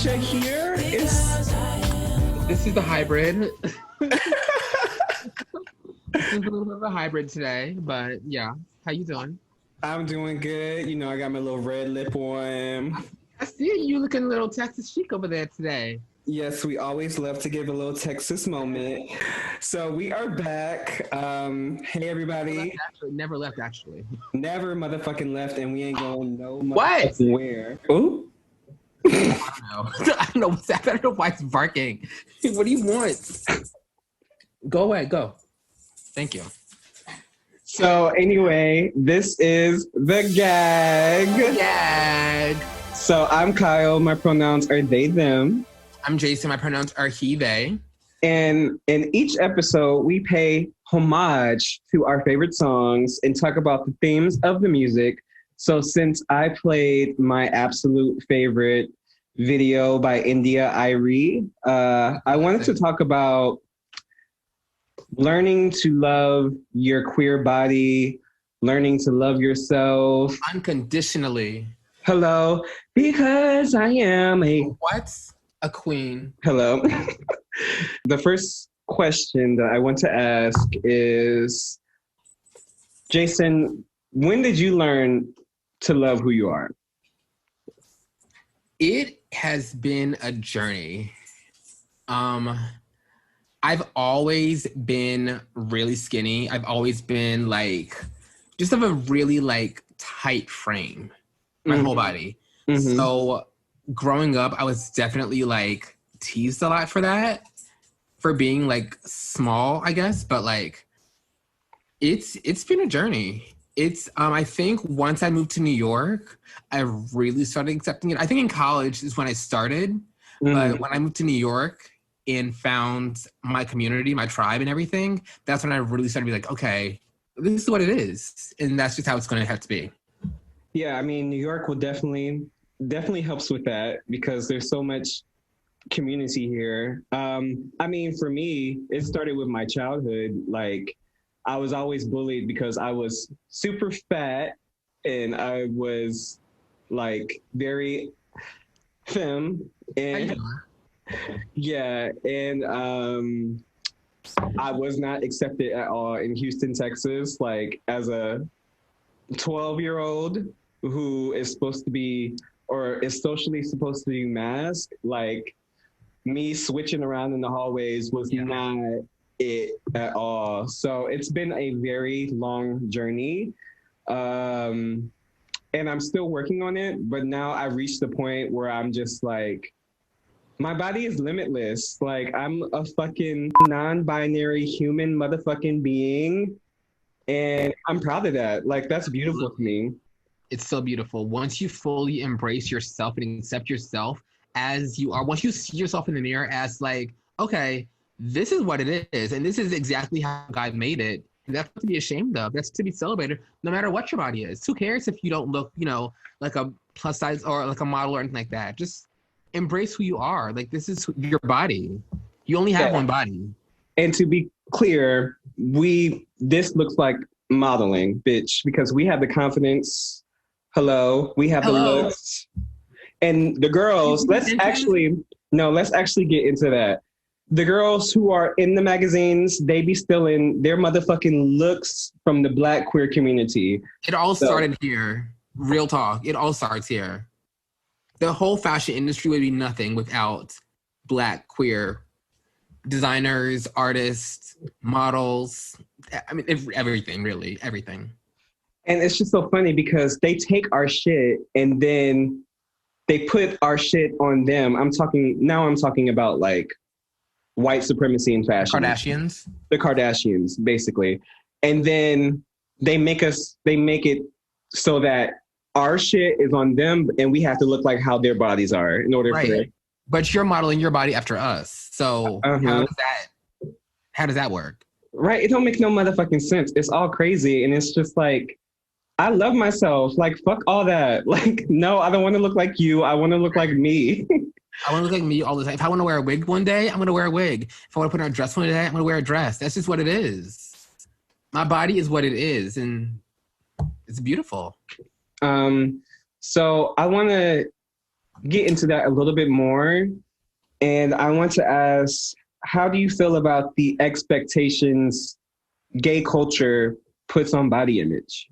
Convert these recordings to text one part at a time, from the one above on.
Alicia here. This is the hybrid. It's a little bit of a hybrid today, but yeah. How you doing? I'm doing good. You know, I got my little red lip on. I see you looking a little Texas chic over there today. Yes, we always love to give a little Texas moment. So we are back. Hey everybody. Never left actually. Never motherfucking left, and we ain't going no What? motherfucking where. Ooh. I don't know what's that. I don't know why it's barking. What do you want? Go away, go. Thank you. So anyway, this is the gag. So I'm Kyle. My pronouns are they, them. I'm Jason. My pronouns are he, they. And in each episode, we pay homage to our favorite songs and talk about the themes of the music. So since I played my absolute favorite video by India.Arie, I wanted to talk about learning to love your queer body, learning to love yourself. Unconditionally. Hello, because I am What's a queen? Hello. The first question that I want to ask is, Jason, when did you learn to love who you are? It has been a journey. I've always been really skinny. I've always been just have a really tight frame, my whole body. Mm-hmm. So growing up, I was definitely teased a lot for that, for being small, I guess. But it's been a journey. It's I think once I moved to New York, I really started accepting it. I think in college is when I started, but when I moved to New York and found my community, my tribe and everything, that's when I really started to be okay, this is what it is. And that's just how it's going to have to be. Yeah, I mean, New York will definitely helps with that because there's so much community here. I mean, for me, it started with my childhood. I was always bullied because I was super fat and I was very femme. And yeah, and I was not accepted at all in Houston, Texas, as a 12-year-old who is supposed to be, or is socially supposed to be masked. Me switching around in the hallways was not it at all. So it's been a very long journey. And I'm still working on it, but now I've reached the point where I'm just my body is limitless. I'm a fucking non-binary human motherfucking being. And I'm proud of that. That's beautiful to me. It's so beautiful. Once you fully embrace yourself and accept yourself as you are, once you see yourself in the mirror as okay, this is what it is. And this is exactly how God made it. And that's not to be ashamed of. That's to be celebrated no matter what your body is. Who cares if you don't look, like a plus size or like a model or anything like that. Just embrace who you are. This is your body. You only have one body. And to be clear, this looks like modeling, bitch, because we have the confidence. Hello, we have the looks. And the girls, let's actually get into that. The girls who are in the magazines, they be stealing their motherfucking looks from the Black queer community. It all started here. Real talk. It all starts here. The whole fashion industry would be nothing without Black queer designers, artists, models. I mean, everything, really, everything. And it's just so funny because they take our shit and then they put our shit on them. I'm talking about white supremacy in fashion. The Kardashians, basically. And then they make it so that our shit is on them and we have to look like how their bodies are in order for it. But you're modeling your body after us. So how does that work? Right. It don't make no motherfucking sense. It's all crazy. And it's just I love myself. Fuck all that. No, I don't want to look like you. I want to look like me. I want to look like me all the time. If I want to wear a wig one day, I'm going to wear a wig. If I want to put on a dress one day, I'm going to wear a dress. That's just what it is. My body is what it is. And it's beautiful. So I want to get into that a little bit more. And I want to ask, how do you feel about the expectations gay culture puts on body image?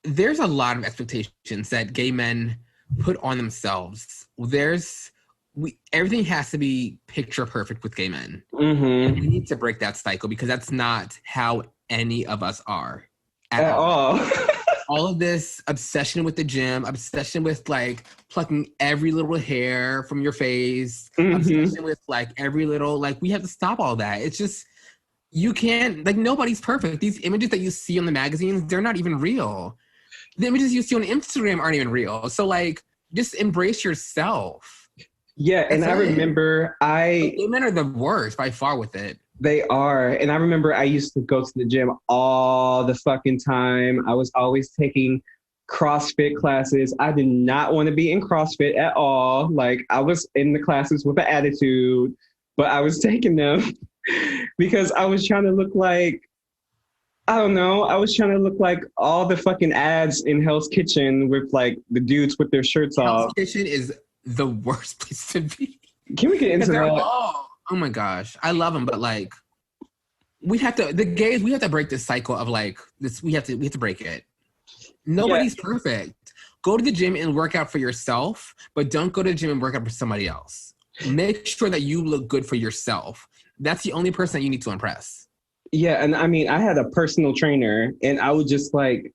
There's a lot of expectations that gay men put on themselves. Everything has to be picture perfect with gay men. Mm-hmm. And we need to break that cycle because that's not how any of us are At all. All of this obsession with the gym, obsession with like plucking every little hair from your face, obsession with like every little, like we have to stop all that. It's just, you can't, like nobody's perfect. These images that you see on the magazines, they're not even real. The images you see on Instagram aren't even real. So like, just embrace yourself. Yeah, and I remember gay men are the worst by far with it. They are. And I remember I used to go to the gym all the fucking time. I was always taking CrossFit classes. I did not want to be in CrossFit at all. Like I was in the classes with an attitude, but I was taking them because I was trying to look like, I don't know, I was trying to look like all the fucking ads in Hell's Kitchen with like the dudes with their shirts off. Hell's Kitchen is the worst place to be. Can we get into that? Oh my gosh, I love them, but like, we have to break this cycle of like this. We have to break it. Nobody's perfect. Go to the gym and work out for yourself, but don't go to the gym and work out for somebody else. Make sure that you look good for yourself. That's the only person that you need to impress. Yeah, and I mean, I had a personal trainer, and I would just like,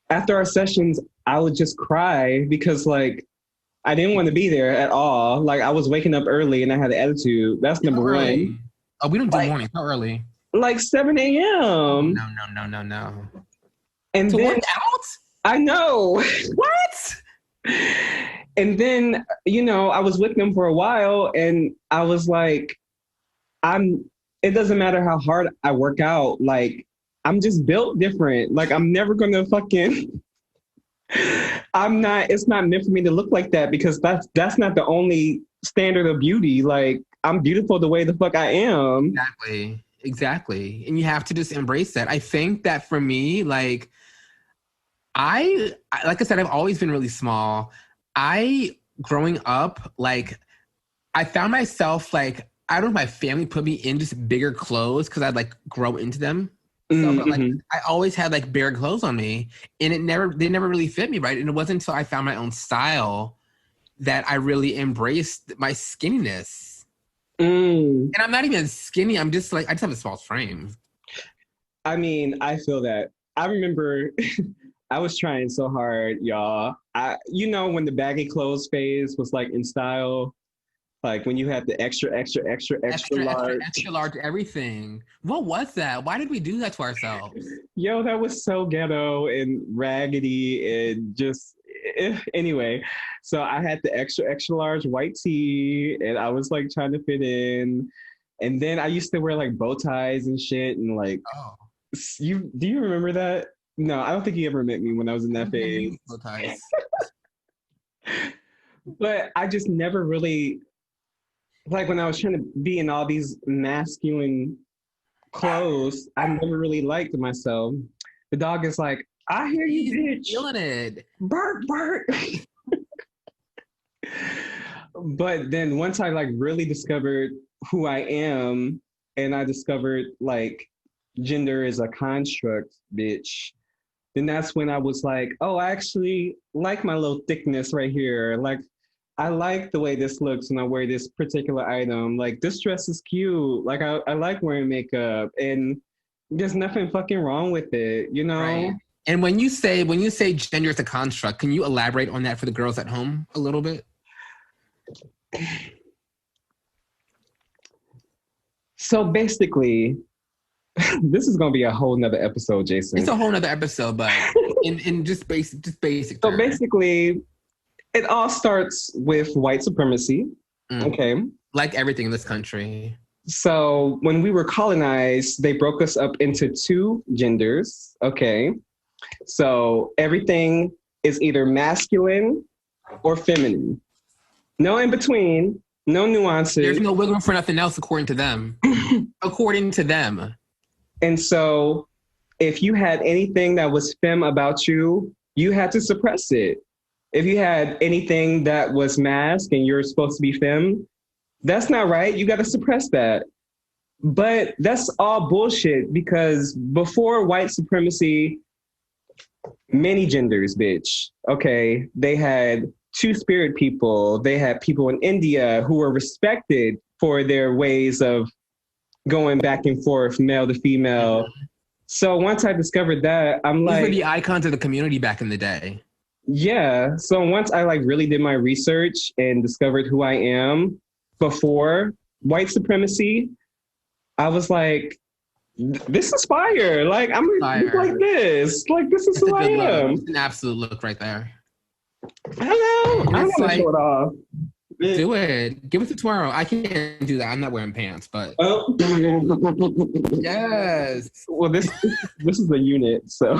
after our sessions, I would just cry because like, I didn't want to be there at all. Like I was waking up early and I had an attitude. That's number one. Oh, we don't do morning. How early? Like 7 a.m. No. And to then, work out? I know. What? And then, you know, I was with them for a while and I was like, it doesn't matter how hard I work out. Like, I'm just built different. Like, I'm never going to fucking... it's not meant for me to look like that because that's not the only standard of beauty. Like I'm beautiful the way the fuck I am. Exactly. And you have to just embrace that. I think that for me, like like I said, I've always been really small. Growing up, like I found myself like, I don't know if my family put me in just bigger clothes because I'd like grow into them. So, but like I always had like bare clothes on me, and they never really fit me right. And it wasn't until I found my own style that I really embraced my skinniness. And I'm not even skinny. I'm just like I just have a small frame. I mean, I feel that. I remember I was trying so hard, y'all. You know, when the baggy clothes phase was like in style. Like when you had the extra large everything. What was that? Why did we do that to ourselves? Yo, that was so ghetto and raggedy and just anyway. So I had the extra large white tee and I was like trying to fit in. And then I used to wear like bow ties and shit and like do you remember that? No, I don't think you ever met me when I was in that phase. Bow ties. But I just never really, like when I was trying to be in all these masculine clothes, I never really liked myself. The dog is like, I hear you, bitch. Feeling it. Bark. But then once I like really discovered who I am and I discovered like gender is a construct, bitch, then that's when I was like, oh, I actually like my little thickness right here. Like, I like the way this looks when I wear this particular item. Like, this dress is cute. Like, I like wearing makeup, and there's nothing fucking wrong with it, you know? Right. And when you say gender is a construct, can you elaborate on that for the girls at home a little bit? So basically, this is gonna be a whole nother episode, Jason. It's a whole nother episode, but in just basic terms. So basically, it all starts with white supremacy. Okay. Like everything in this country. So when we were colonized, they broke us up into two genders. Okay. So everything is either masculine or feminine. No in between, no nuances. There's no wiggle room for nothing else according to them. According to them. And so if you had anything that was femme about you, you had to suppress it. If you had anything that was mask and you're supposed to be femme, that's not right. You got to suppress that. But that's all bullshit because before white supremacy, many genders, bitch. Okay. They had two-spirit people. They had people in India who were respected for their ways of going back and forth, male to female. Mm-hmm. So once I discovered that, I'm These like... were the icons of the community back in the day. Yeah. So once I like really did my research and discovered who I am before white supremacy, I was like, this is fire. Like, I'm like this. Like, this is who I am. It's an absolute look right there. I don't know. I want to show it off. Do it. Give it to tomorrow. I can't do that. I'm not wearing pants, but yes. Well, this is a unit, so.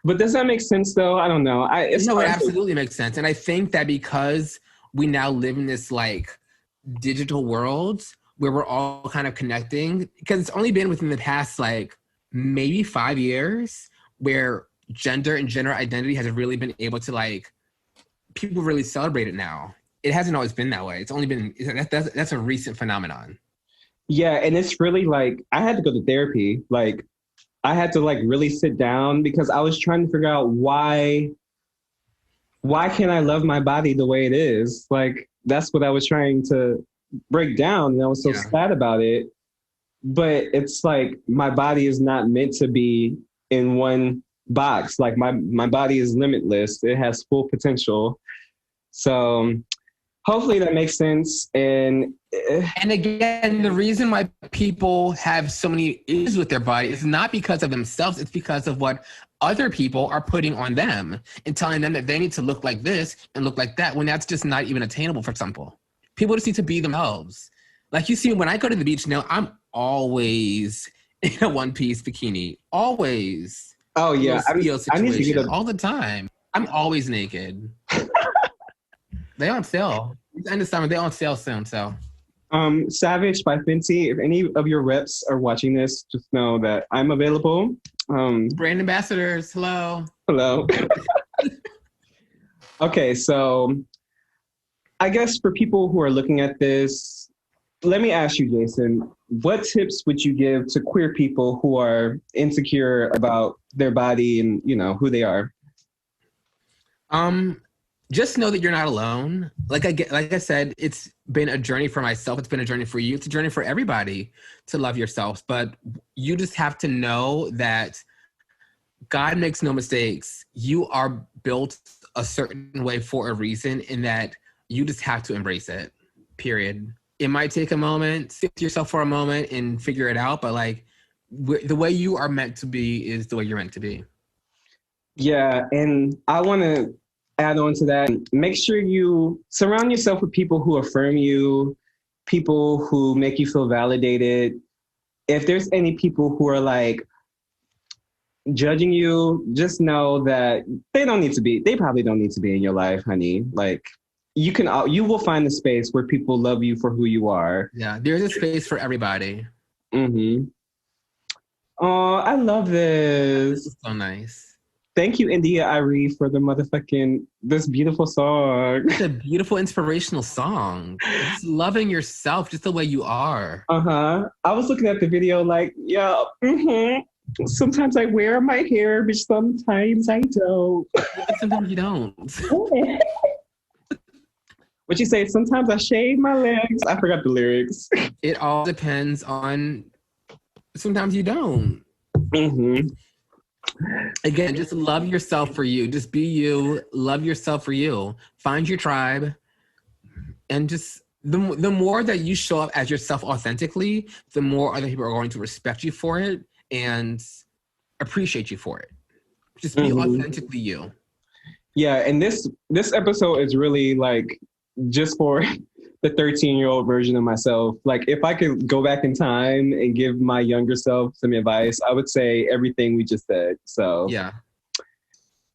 But does that make sense, though? I don't know. It absolutely makes sense, and I think that because we now live in this like digital world where we're all kind of connecting, because it's only been within the past like maybe 5 years where gender and gender identity has really been able to like. People really celebrate it now. It hasn't always been that way. It's only been, that's a recent phenomenon. Yeah, and it's really like, I had to go to therapy. Like, I had to like really sit down because I was trying to figure out why can't I love my body the way it is? Like, that's what I was trying to break down. And I was so sad about it. But it's like, my body is not meant to be in one box. Like my body is limitless. It has full potential. So hopefully that makes sense. And again, the reason why people have so many issues with their body is not because of themselves. It's because of what other people are putting on them and telling them that they need to look like this and look like that when that's just not even attainable for some people. People just need to be themselves. Like you see, when I go to the beach now, I'm always in a one-piece bikini. Always. Oh yeah, I need to get all the time. I'm always naked. They on sale. It's the end of summer. They on sale soon. So, Savage by Fenty. If any of your reps are watching this, just know that I'm available. Brand ambassadors. Hello. Hello. Okay, so I guess for people who are looking at this, let me ask you, Jason, what tips would you give to queer people who are insecure about their body and, you know, who they are? Just know that you're not alone. Like I said, it's been a journey for myself. It's been a journey for you. It's a journey for everybody to love yourselves. But you just have to know that God makes no mistakes. You are built a certain way for a reason, and that you just have to embrace it, period. It might take a moment, sit to yourself for a moment and figure it out. But like the way you are meant to be is the way you're meant to be. Yeah. And I want to add on to that. Make sure you surround yourself with people who affirm you, people who make you feel validated. If there's any people who are like judging you, just know that they probably don't need to be in your life, honey. Like you will find a space where people love you for who you are. Yeah, there's a space for everybody. Mm-hmm. Oh, I love this. This is so nice. Thank you, India.Arie, for this beautiful song. It's a beautiful, inspirational song. It's loving yourself just the way you are. Uh-huh. I was looking at the video like, yeah, mm-hmm. Sometimes I wear my hair, but sometimes I don't. Sometimes you don't. What you say? Sometimes I shave my legs. I forgot the lyrics. It all depends on, sometimes you don't. Mm-hmm. Again, just love yourself for you. Just be you. Love yourself for you. Find your tribe. And just the more that you show up as yourself authentically, the more other people are going to respect you for it and appreciate you for it. Just be authentically you. Yeah, and this episode is really like just for the 13-year-old version of myself. Like, if I could go back in time and give my younger self some advice, I would say everything we just said. So yeah.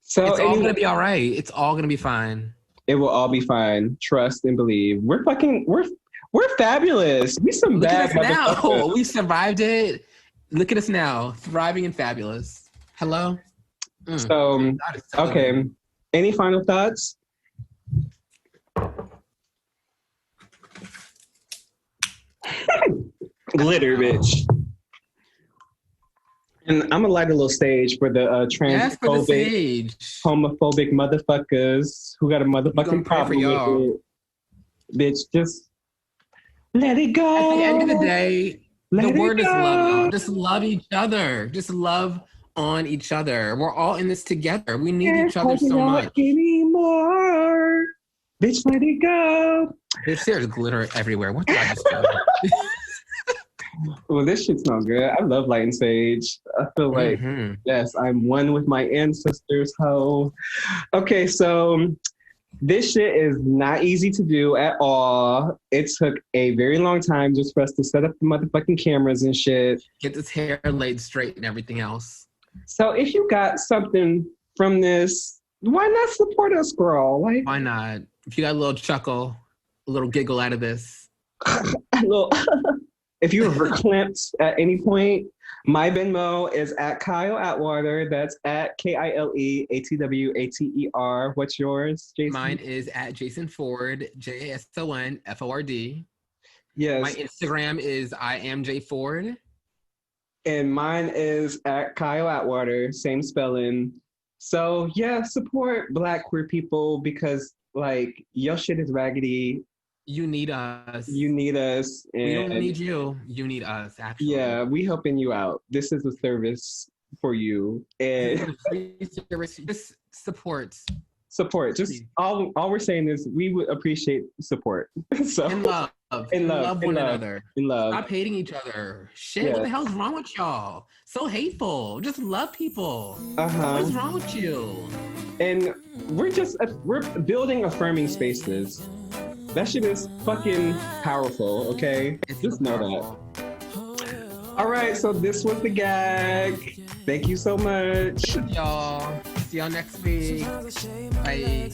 So it's all gonna be all right. It's all gonna be fine. It will all be fine. Trust and believe. We're fabulous. We some bad now. We survived it. Look at us now, thriving and fabulous. Hello? So, That is so okay. good. Any final thoughts? Glitter, bitch. And I'm gonna light a little stage for the Yes, for the transphobic, sage. homophobic motherfuckers who got a Gonna motherfucking pray for problem with y'all. it. Bitch, just let it go. At the end of the day, the Let it word is love, go. y'all. Just love each other. Just love on each other. We're all in this together. We need Can't each other hold it so on much. anymore. Bitch, let it go. There's glitter everywhere. What did I just do? Well, this shit's not good. I love light and sage. I feel like, yes, I'm one with my ancestors, ho. Okay, so this shit is not easy to do at all. It took a very long time just for us to set up the motherfucking cameras and shit. Get this hair laid straight and everything else. So if you got something from this, why not support us, girl? Like, Why not? If you got a little chuckle, a little giggle out of this. a little if you were verklempt at any point, my Venmo is at Kyle Atwater. That's at KILEATWATER. What's yours, Jason? Mine is at Jason Ford, JASONFORD. Yes. My Instagram is IamJFord. And mine is at Kyle Atwater, same spelling. So yeah, support Black queer people because like your shit is raggedy. You need us. You need us. And we don't need you. You need us, actually. Yeah, we helping you out. This is a service for you. And just support. Support. Just all we're saying is we would appreciate support. So In love. Love one another. In love. Stop hating each other. Shit, what the hell's wrong with y'all? So hateful. Just love people. What's wrong with you? And we're building affirming spaces. That shit is fucking powerful, okay? Just know that. All right, so this was the gag. Thank you so much. Y'all. See y'all next week. Bye.